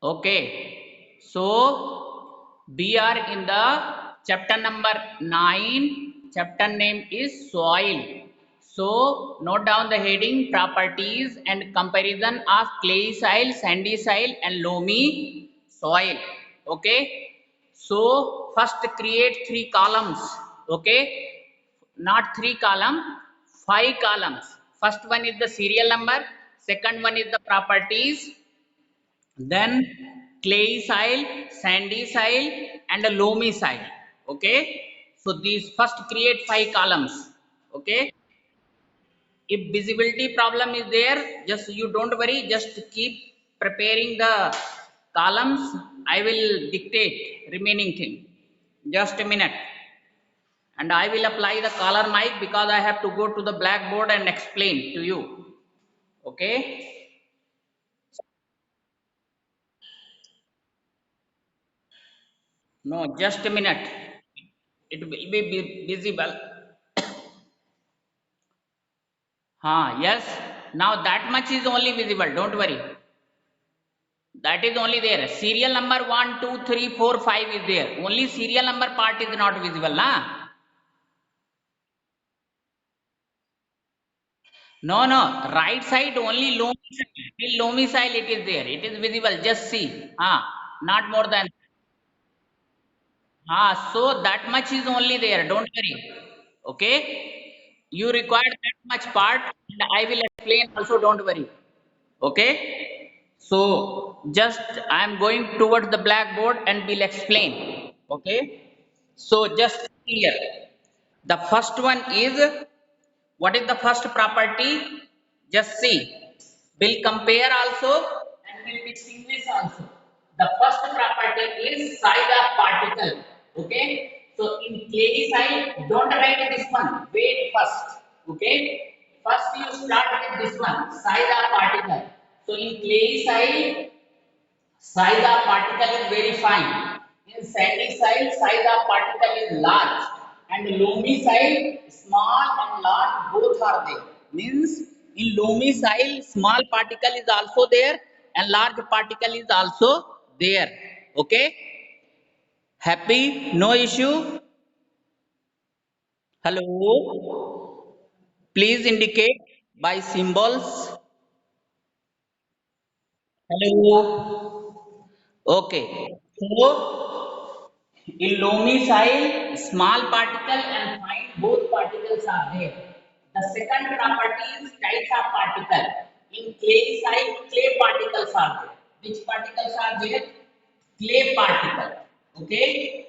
Okay, so we are in the chapter number 9. Chapter name is soil. So note down the heading: properties and comparison of clay soil, sandy soil and loamy soil. Okay, so first create 3 columns. Okay, not 3 column, 5 columns. First one is the serial number, second one is the properties, then clay soil, sandy soil and a loamy soil. Okay, so these first create 5 columns. Okay, if visibility problem is there, just you don't worry, just keep preparing the columns. I will dictate remaining thing. Just a minute, and I will apply the color mic because I have to go to the blackboard and explain to you. Okay, no, just a minute, it will be visible. Yes. Now that much is only visible. Don't worry. That is only there. Serial number 1, 2, 3, 4, 5 is there. Only serial number part is not visible. Na? No, no. Right side only loamy side. Till loamy side it is there. It is visible. Just see. Not more than. So that much is only there. Don't worry. Okay. You require that much part, and I will explain also. Don't worry. Okay, so just I am going towards the blackboard and will explain. Okay, so just here the first one is, what is the first property? Just see, will compare also and will distinguish also. The first property is size of particle. Okay, so in clay side, don't write this one, wait first. Okay, first you start with this one, size of particle. So in clay side, size of particle is very fine. In sandy side, size of particle is large. And loamy side, small and large both are there. Means in loamy side, small particle is also there and large particle is also there. Okay? Happy? No issue? Hello? Please indicate by symbols. Hello? Okay. So in loamy soil, small particle and fine both particles are there. The second property is types of particle. In clay soil, clay particles are there. Which particles are there? Clay particle. Okay.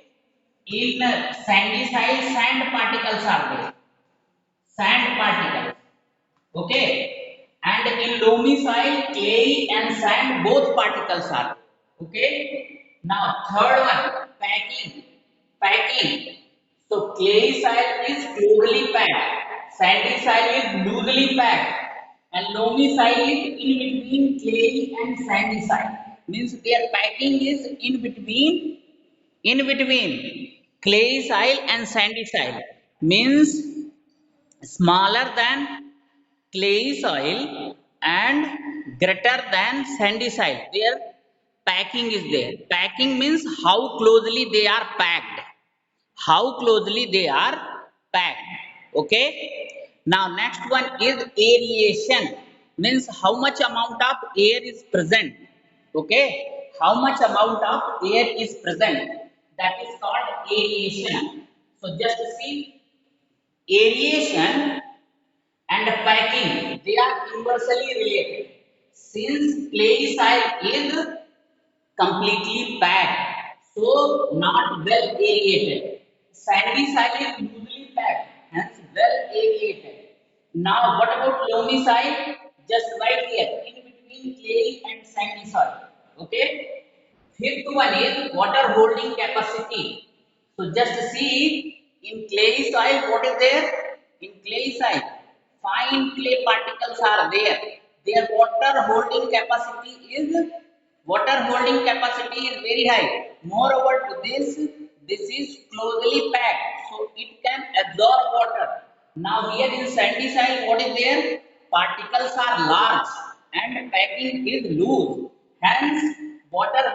In sandy soil, sand particles are there. Sand particles. Okay, and in loamy soil, clay and sand both particles are. Okay, now third one, packing. So clay soil is closely packed, sandy soil is loosely packed, and loamy soil is in between clay and sandy soil. Means their packing is in between clay soil and sandy soil. Means smaller than clay soil and greater than sandy soil. Their packing is there. Packing means how closely they are packed. How closely they are packed. Okay. Now next one is aeration. Means how much amount of air is present. Okay. How much amount of air is present. That is called aeration. So just see, aeration and packing, they are inversely related. Since clay soil is completely packed, so not well aerated. Sandy soil is loosely packed, hence well aerated. Now what about loamy soil? Just right here, in between clay and sandy soil. Okay. Fifth one is water holding capacity. So just see, in clay soil, what is there? In clay soil, fine clay particles are there. Their water holding capacity is very high. Moreover to this is closely packed, so it can absorb water. Now here in sandy soil, what is there? Particles are large and packing is loose. Hence, water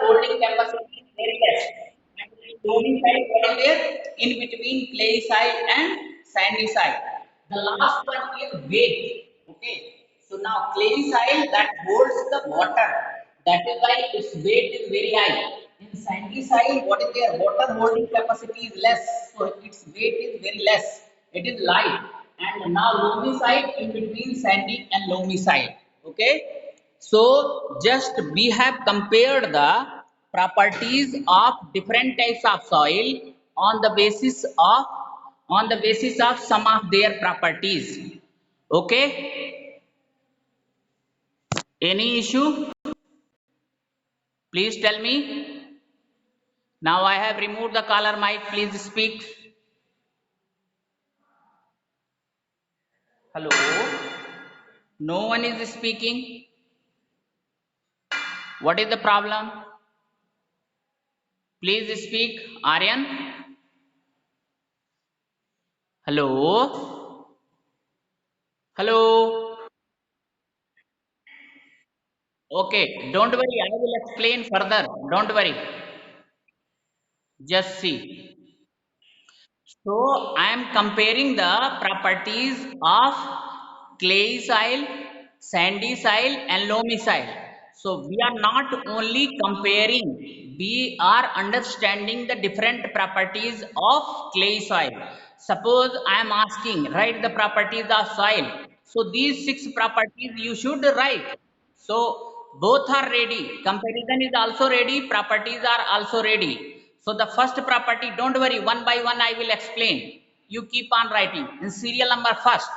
in between clay soil and sandy soil. The last one is weight. Okay. So now clay soil that holds the water. That is why its weight is very high. In sandy soil, what is their water holding capacity is less. So its weight is very less. It is light. And now loamy soil in between sandy and loamy soil. Okay. So just we have compared the properties of different types of soil on the basis of some of their properties. Okay, any issue? Please tell me. Now I have removed the caller mic. Please speak. Hello. No one is speaking. What is the problem? Please speak. Aryan. Hello. Hello. Okay, don't worry, I will explain further. Don't worry, just see. So, I am comparing the properties of clay soil, sandy soil, and loamy soil. So, we are not only comparing, we are understanding the different properties of clay soil. Suppose I am asking, write the properties of soil. So, these six properties you should write. So both are ready. Comparison is also ready. Properties are also ready. So the first property, don't worry, one by one I will explain. You keep on writing. In serial number first,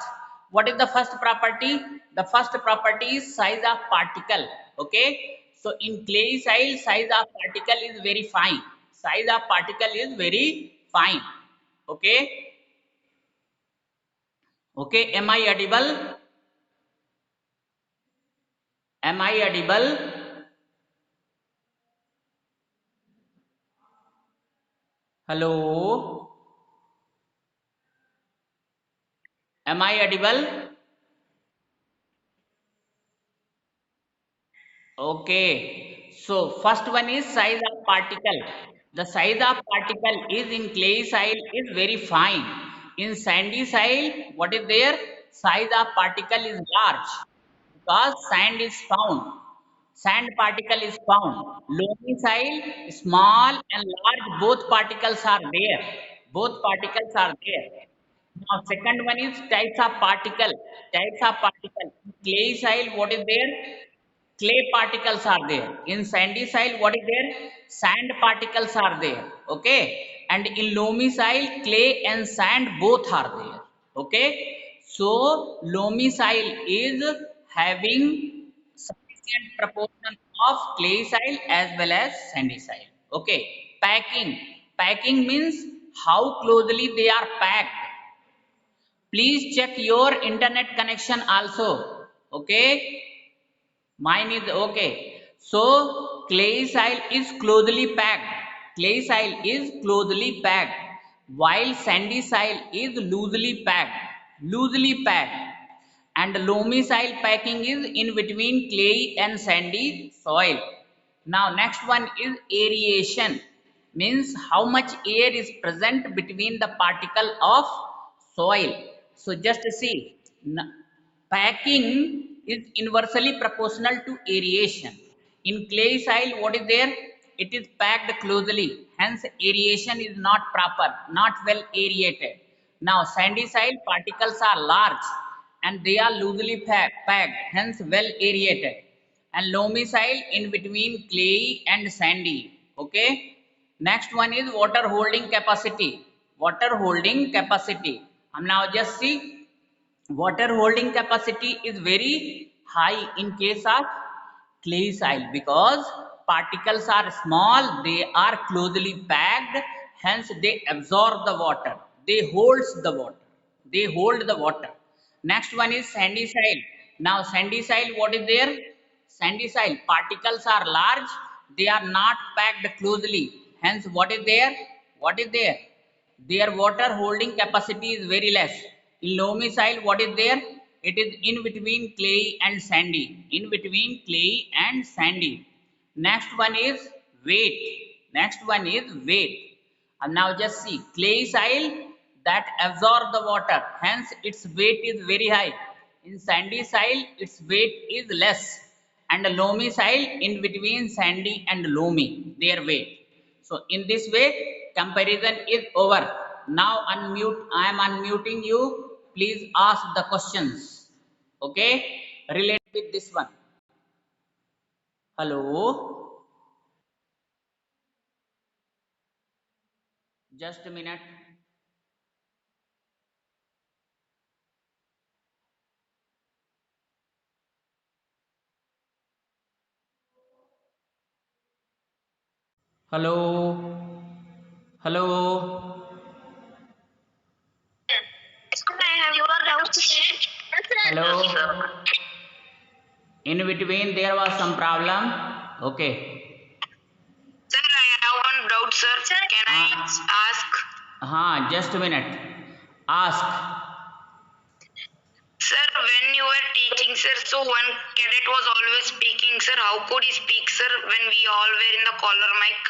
what is the first property? The first property is size of particle. Okay. So in clay soil, size of particle is very fine. Size of particle is very fine. Okay. Okay. Am I audible? Am I audible? Hello. Am I audible? Okay. So first one is size of particle. The size of particle is in clay soil is very fine. In sandy soil, what is there? Size of particle is large because sand is found. Sand particle is found. Loamy soil, small and large, both particles are there. Both particles are there. Now, second one is types of particle. Types of particle. Clay soil, what is there? Clay particles are there. In sandy soil, what is there? Sand particles are there. Okay. And in loamy soil, clay and sand both are there. Okay. So loamy soil is having sufficient proportion of clay soil as well as sandy soil. Okay. Packing. Packing means how closely they are packed. Please check your internet connection also. Okay. Mine is okay. So clay soil is closely packed. Clay soil is closely packed, while sandy soil is loosely packed. Loosely packed. And loamy soil packing is in between clay and sandy soil. Now next one is aeration. Means how much air is present between the particle of soil. So just see. Packing is inversely proportional to aeration. In clay soil, what is there? It is packed closely. Hence, aeration is not proper, not well aerated. Now, sandy soil particles are large and they are loosely packed, hence well aerated. And loamy soil in between clay and sandy. Okay. Next one is water holding capacity. Water holding capacity. Now just see, water holding capacity is very high in case of clay soil because particles are small, they are closely packed, hence they absorb the water, they holds the water, they hold the water. Next one is sandy soil. Now sandy soil, what is there? Sandy soil particles are large, they are not packed closely, hence what is there? What is there? Their water holding capacity is very less. In loamy soil, what is there? It is in between clay and sandy. In between clay and sandy. Next one is weight. Next one is weight. And now just see, clayey soil that absorb the water, hence its weight is very high. In sandy soil, its weight is less. And loamy soil in between sandy and loamy, their weight. So in this way, comparison is over. Now unmute, I am unmuting you. Please ask the questions. Okay? Related with this one. Hello? Just a minute. Hello? Hello? I have your doubts. Hello? In between there was some problem. Okay. Sir, I have one doubt, sir. Can I ask? Just a minute. Ask. Sir, when you were teaching, sir, so one cadet was always speaking, sir. How could he speak, sir, when we all were in the collar mic?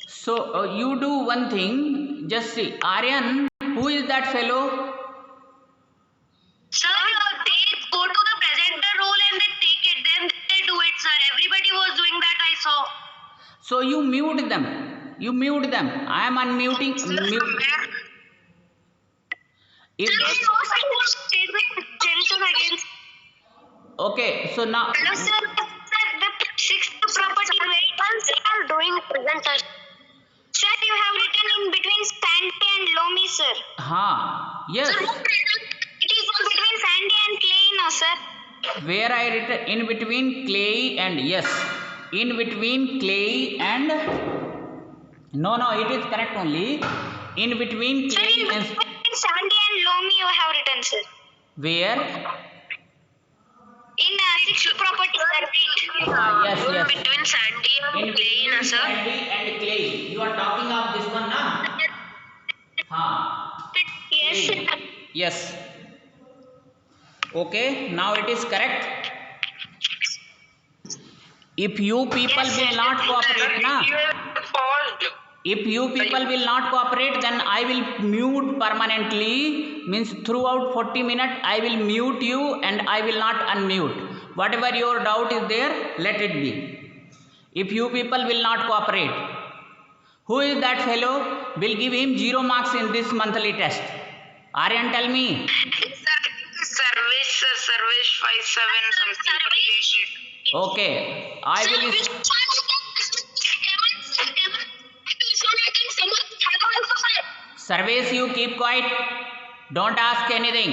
So you do one thing. Just see. Aryan, who is that fellow? Sir, they go to the presenter role and they take it. Then they do it, sir. Everybody was doing that, I saw. So you mute them. You mute them. I am unmuting. Mute. If, okay, so now. Hello, sir. Sir, the sixth property variables are doing presenter. Sir, you have written in between sandy and loamy, sir. Yes. Sir, it is in between sandy and clay, no, sir. Where I written in between clay and yes. In between clay and no, it is correct only. In between clay sir, in and between sandy and loamy you have written, sir. where? In sixth property, sir. Yes. Between sandy and clay, no, sir. Sandy and clay. You are talking of this one, na? Yes, sir. Yes. Okay, now it is correct. If you people will not cooperate, na? If you people will not cooperate, then I will mute permanently. Means throughout 40 minutes, I will mute you and I will not unmute. Whatever your doubt is there, let it be. If you people will not cooperate. Who is that fellow? Will give him 0 marks in this monthly test. Aryan, tell me. Service 57 something. Okay, I will. Service, you keep quiet. Don't ask anything.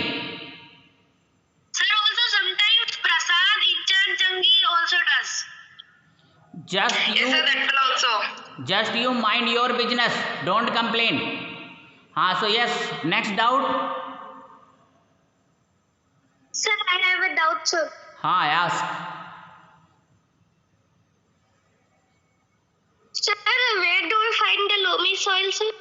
Sir, also sometimes Prasad Ichan Jangi also does. Yes, sir, that will also. Just you mind your business. Don't complain. So yes, next doubt. Sir, I have a doubt, sir. Ask. Sir, where do we find the loamy soil, sir?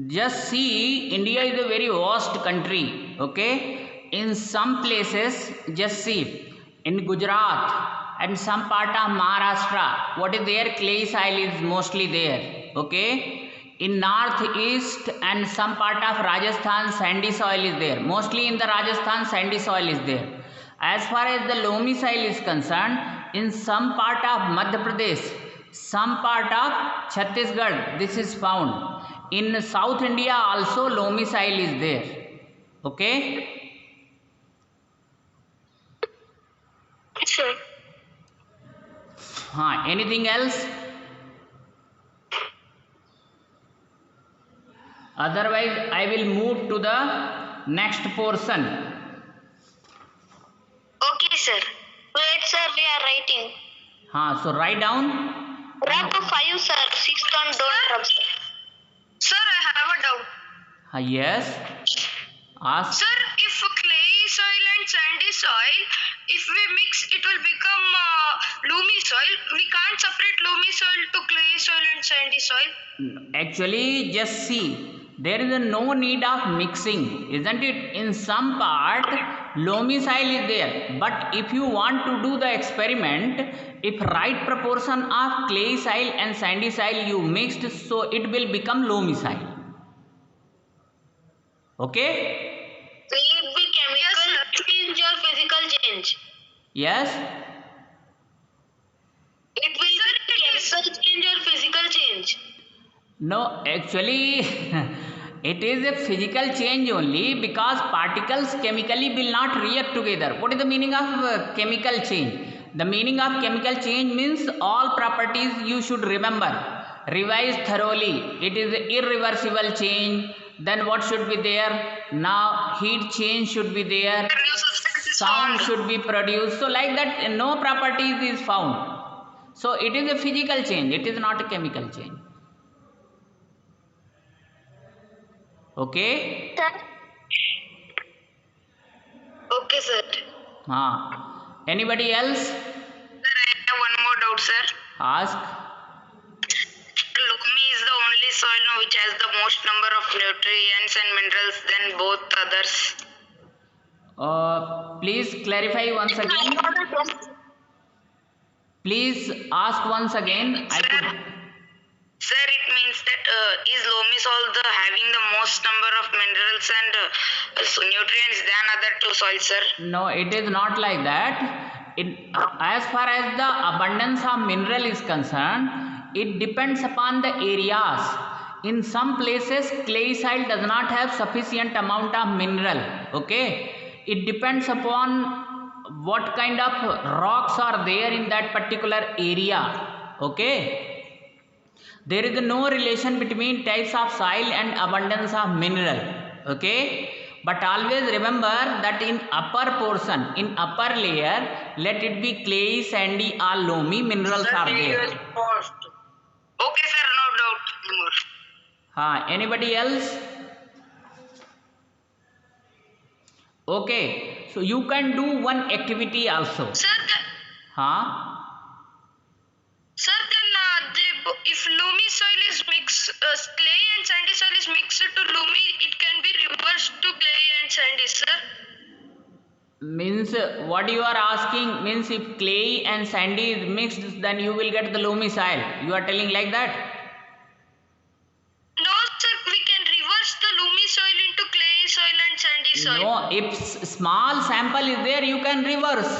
Just see, India is a very vast country. Okay, in some places, just see, in Gujarat and some part of Maharashtra, what is there? Clay soil is mostly there. Okay, in northeast and some part of Rajasthan, sandy soil is there. Mostly in the Rajasthan, sandy soil is there. As far as the loamy soil is concerned, in some part of Madhya Pradesh, some part of Chhattisgarh, this is found. In South India also loamy soil is there. Okay. Sure. Anything else? Otherwise, I will move to the next portion. Okay, sir. Wait, sir, we are writing. So write down. Rap 5, sir. 6 on don't rub, sir. Sir, I have a doubt. Yes. Ask. Sir, if clay soil and sandy soil, if we mix, it will become loamy soil. We can't separate loamy soil to clay soil and sandy soil. Actually, just see, there is no need of mixing, isn't it? In some part, loamy soil is there. But if you want to do the experiment, if right proportion of clay soil and sandy soil you mixed, so it will become loamy soil. Okay? Will it be chemical change or physical change? Yes? It will be chemical change or physical change? No, actually, it is a physical change only because particles chemically will not react together. What is the meaning of chemical change? The meaning of chemical change means all properties you should remember. Revise thoroughly. It is irreversible change. Then what should be there? Now heat change should be there. Sound should be produced. So like that, no properties is found. So it is a physical change. It is not a chemical change. Okay? Okay, sir. Anybody else? Sir, I have one more doubt, sir. Ask. Loamy is the only soil which has the most number of nutrients and minerals than both others. Please clarify once again. Please ask once again. Sir, it means that is loamy soil having the most number of minerals and nutrients than other two soils, sir? No, it is not like that. As far as the abundance of mineral is concerned, it depends upon the areas. In some places, clay soil does not have sufficient amount of mineral. Okay, it depends upon what kind of rocks are there in that particular area. Okay. There is no relation between types of soil and abundance of mineral. Okay. But always remember that in upper portion, in upper layer, let it be clay, sandy or loamy, minerals are there. Okay, sir, no doubt anymore. Anybody else? Okay. So you can do one activity also. Sir, Sir, then if loamy soil is mixed, clay and sandy soil is mixed to loamy, it can be reversed to clay and sandy, sir? Means what you are asking means if clay and sandy is mixed, then you will get the loamy soil. You are telling like that? No, sir, we can reverse the loamy soil into clay soil and sandy soil. No, if small sample is there, you can reverse.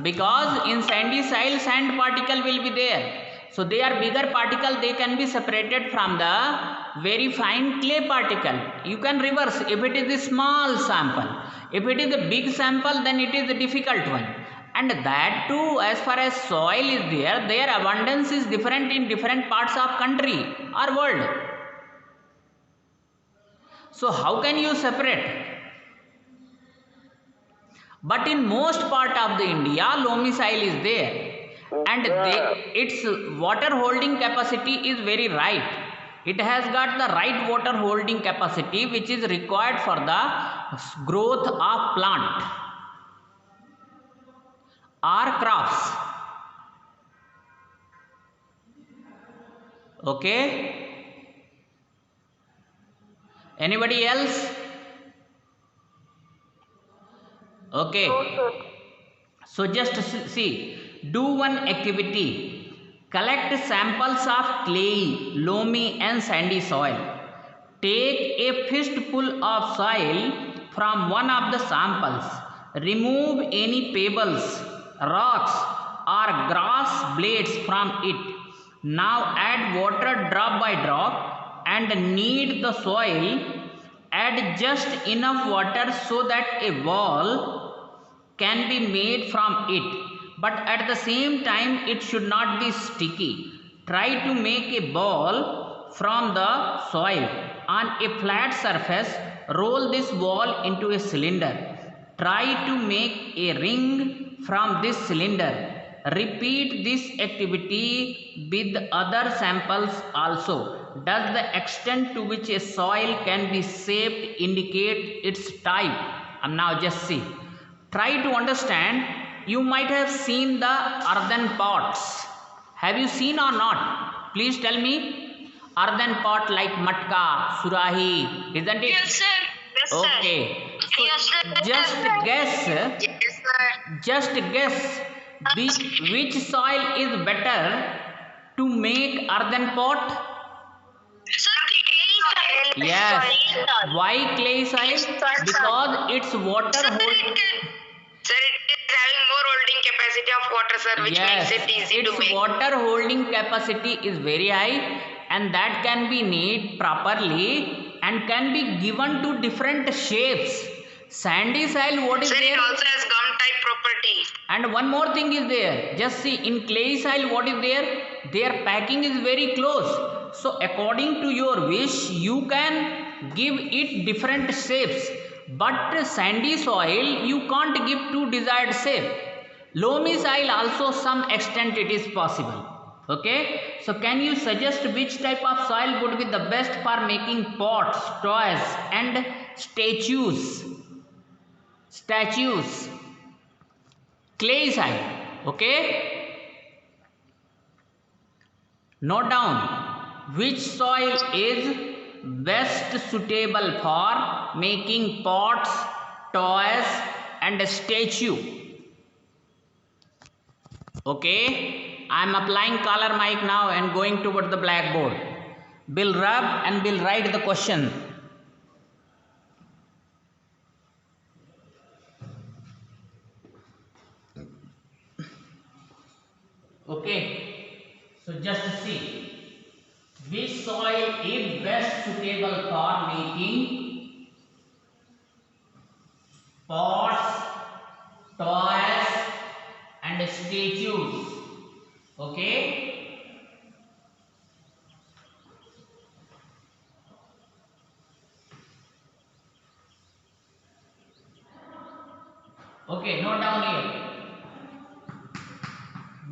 Because in sandy soil, sand particle will be there. So they are bigger particle, they can be separated from the very fine clay particle. You can reverse if it is a small sample. If it is a big sample, then it is a difficult one. And that too, as far as soil is there, their abundance is different in different parts of country or world. So how can you separate? But in most part of the India, loamy soil is there. And its water holding capacity is very right. It has got the right water holding capacity which is required for the growth of plant or crops. Okay. Anybody else? Okay. So just see. Do one activity. Collect samples of clay, loamy and sandy soil. Take a fistful of soil from one of the samples. Remove any pebbles, rocks or grass blades from it. Now add water drop by drop and knead the soil. Add just enough water so that a wall can be made from it. But at the same time it should not be sticky. Try to make a ball from the soil. On a flat surface, roll this ball into a cylinder. Try to make a ring from this cylinder. Repeat this activity with other samples also. Does the extent to which a soil can be shaped indicate its type? Now just see. Try to understand. You might have seen the earthen pots. Have you seen or not? Please tell me. Earthen pot like matka, surahi, isn't it? Yes, sir. Yes, Okay. So Yes, sir. just guess, Yes, sir. just guess which soil is better to make earthen pot? Sir, clay soil. Yes. Soil. Why clay soil? Because it's water Sir, hold. Sir, it is having more holding capacity of water, sir, which Yes, makes it easy to its make. water holding capacity is very high, and that can be made properly and can be given to different shapes. Sandy soil, what is Sir, there? it also has gum type property. And one more thing is there. Just see, in clay soil, what is there? Their packing is very close. So according to your wish, you can give it different shapes. But sandy soil, you can't give to desired shape. Loamy soil also some extent it is possible. Okay. So can you suggest which type of soil would be the best for making pots, toys and statues? Statues. Clay soil. Okay. Note down which soil is best suitable for making pots, toys and a statue. Okay. I am applying color mic now and going toward the blackboard. We'll rub and we'll write the question. Okay. So just see which soil is best suitable for making pots, toys and statues. Okay. Okay, note down here.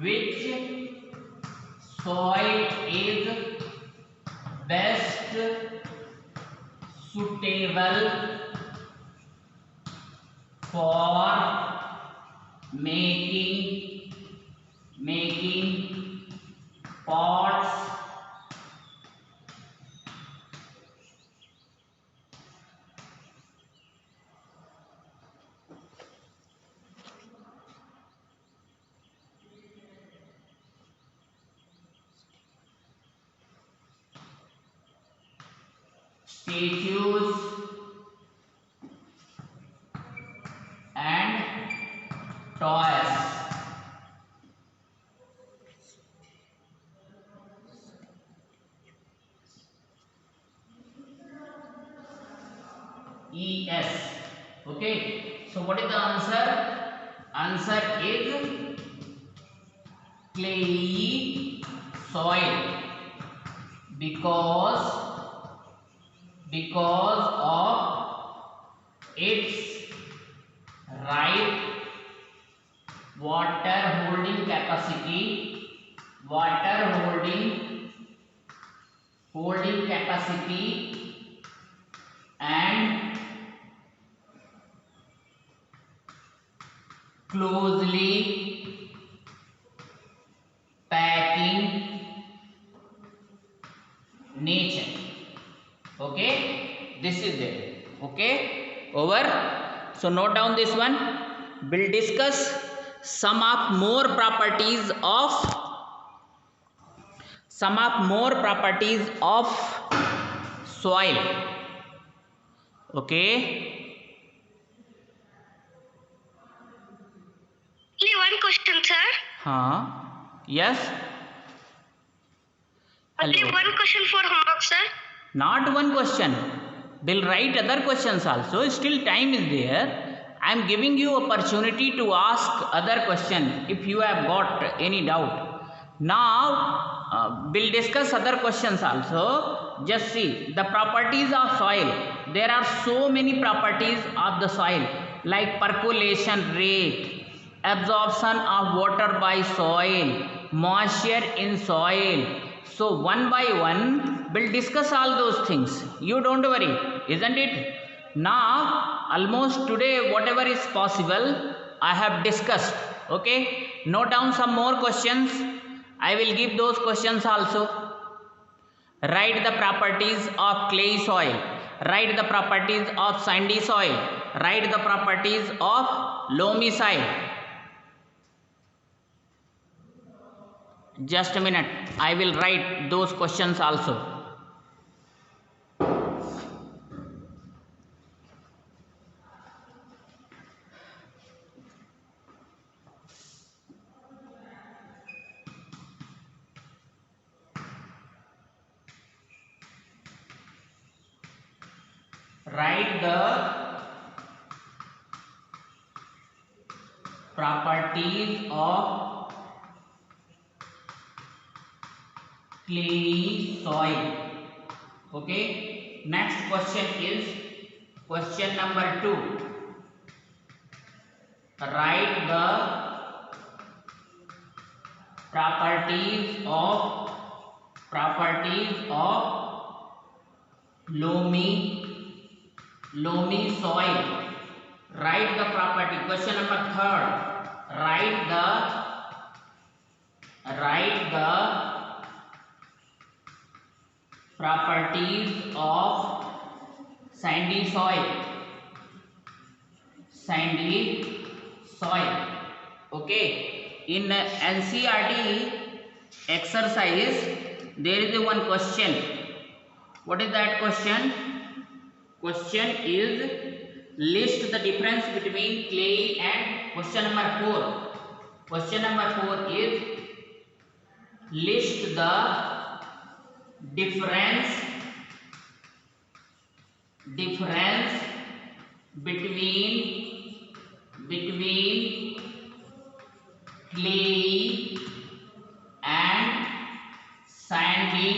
Which soil is best suitable for making pots, statues and toys. ES. Okay. So what is the answer? Answer is clayey soil because of its right water holding capacity, holding capacity and closely packing nature. Okay, this is there. Okay, over. So note down this one. We'll discuss some of more properties of soil. Okay. Only one question, sir. Yes. Only Hello. one question for homework, sir. Not one question. We'll write other questions also. Still time is there. I am giving you opportunity to ask other question if you have got any doubt. Now we'll discuss other questions also. Just see the properties of soil. There are so many properties of the soil like percolation rate, absorption of water by soil, moisture in soil. So one by one we'll discuss all those things. You don't worry, isn't it? Now almost today whatever is possible I have discussed. Okay, note down some more questions. I will give those questions also. Write the properties of clay soil. Write the properties of sandy soil. Write the properties of loamy soil. Just a minute, I will write those questions also. Write the properties of clay soil. Okay. Next question is question number 2. Write the properties of loamy soil. Write the property. Question number 3rd. Write the properties of sandy soil. Okay. In NCERT exercise, there is one question. What is that question? Question is list the difference between clay and question number 4. Question number 4 is list the difference between clay and sandy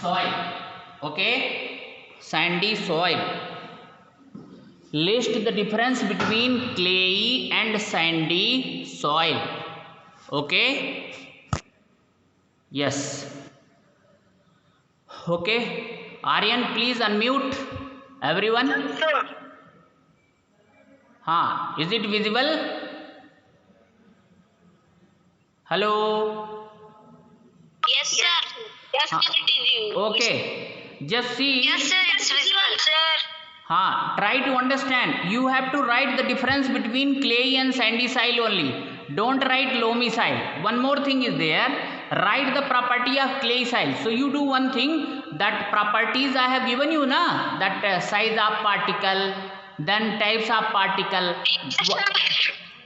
soil. Okay, sandy soil. List the difference between clay and sandy soil. Okay, yes. Okay, Aryan, please unmute everyone. Is it visible? Hello. Yes, sir. Yes, sir, it is. Okay, just see. Yes, sir, it's visible, sir. Try to understand. You have to write the difference between clay and sandy soil only. Don't write loamy soil. One more thing is there. Write the property of clay soil. So you do one thing. That properties I have given you, na? That size of particle, then types of particle.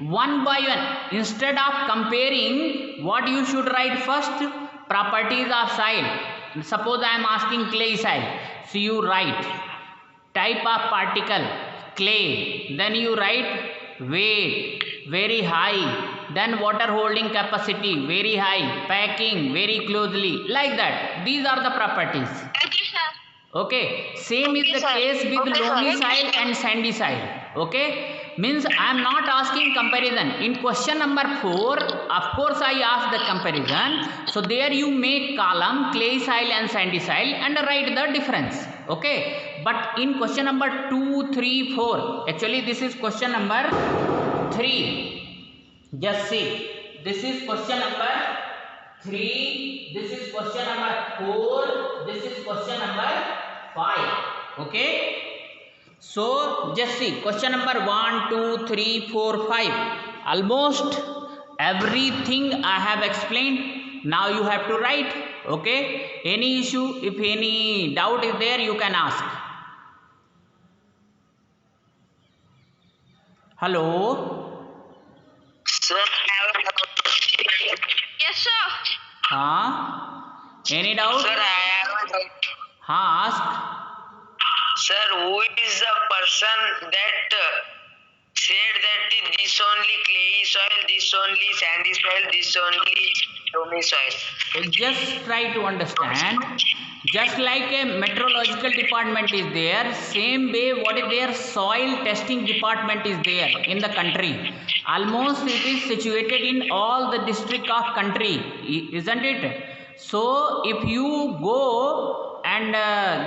One by one. Instead of comparing, what you should write first? Properties of soil. Suppose I am asking clay soil. So you write type of particle, clay. Then you write weight, very high. Then water holding capacity, very high. Packing, very closely. Like that. These are the properties. Okay, sir. Okay. Same is the case with loamy soil and sandy soil. Okay. Means I am not asking comparison. In question number 4, of course I ask the comparison. So there you make column clay soil and sandy soil and write the difference. Okay. But in question number 2, 3, 4, actually this is question number 3. Just see. This is question number 3. This is question number 4. This is question number 5. Okay. So just see, question number 1, 2, 3, 4, 5. Almost everything I have explained. Now you have to write. Okay. Any issue, if any doubt is there, you can ask. Hello. Sir, yes, sir. Any doubt? Sir, I have a doubt. Ask. Sir, who is the person that said that this only clay soil, this only sandy soil, this only loamy soil? Just try to understand. Just like a meteorological department is there, same way what is there, soil testing department is there in the country. Almost it is situated in all the district of country, isn't it? So if you go and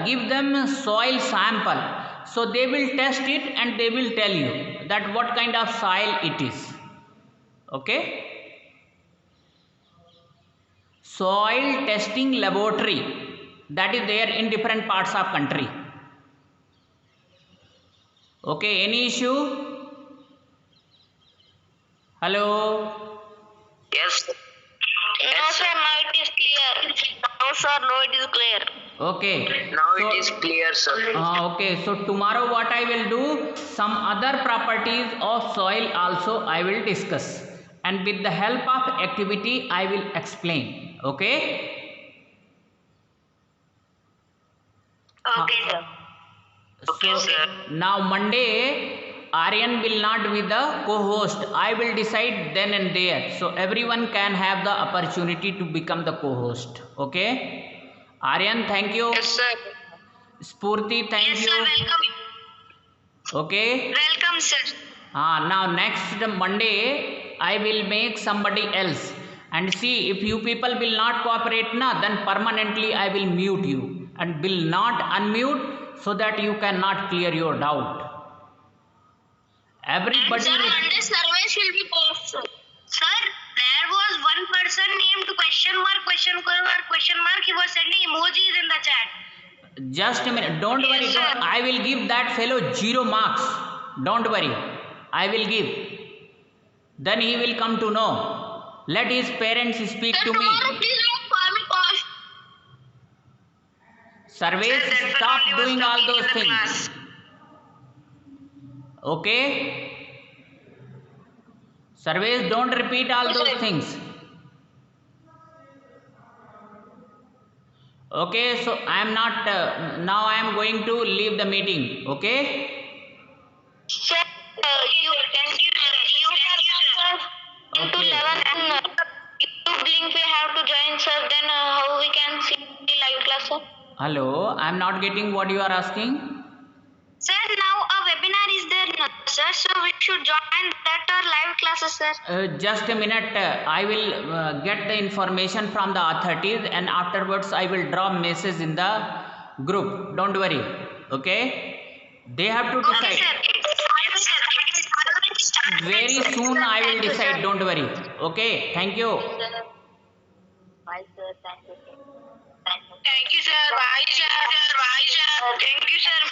give them soil sample, so they will test it and they will tell you that what kind of soil it is. Okay. Soil testing laboratory. that is there in different parts of country. Okay, any issue? Hello? Yes. No, Yes, sir, now it is clear. No, sir, no, it is clear. Okay. Now So, it is clear, sir. okay, so tomorrow what I will do, some other properties of soil also I will discuss, and with the help of activity I will explain. Okay? Okay, sir. Okay, So sir. now Monday Aryan will not be the co-host. I will decide then and there. So everyone can have the opportunity to become the co-host. Okay? Aryan, thank you. Yes, sir. Spurti, thank Yes, you. sir, welcome. Okay? Welcome, sir. Now next Monday I will make somebody else, and see if you people will not cooperate na, then permanently I will mute you and will not unmute, so that you cannot clear your doubt. Everybody Sir, Monday surveys will be posted. Sir, there was one person named question mark. He was sending emojis in the chat. just a minute, don't worry, Yes, sir. I will give that fellow 0 marks, don't worry, I will give, then he will come to know. Let his parents speak Sir, to me. tomorrow please don't call me cost. Surveys, Sir, that stop fellow only was doing all talking in those the things. class. Okay? Surveys, don't repeat all those things. Okay, so I am not, now I am going to leave the meeting. Okay? Sir, you can sir, into Okay. 11 and YouTube link we have to join, sir. Then how we can see live class, sir? Hello, I am not getting what you are asking. Sir, now a webinar is there, no, sir. So we should join that or live classes, sir. Just a minute, I will get the information from the authorities, and afterwards I will drop message in the group. Don't worry. Okay? They have to Okay, decide. sir. Very soon I will Thank you, decide. sir. Don't worry. Okay? Thank you. Bye, sir. Thank you, sir. Thank you, sir. Bye, sir. Bye, sir. Thank you, sir.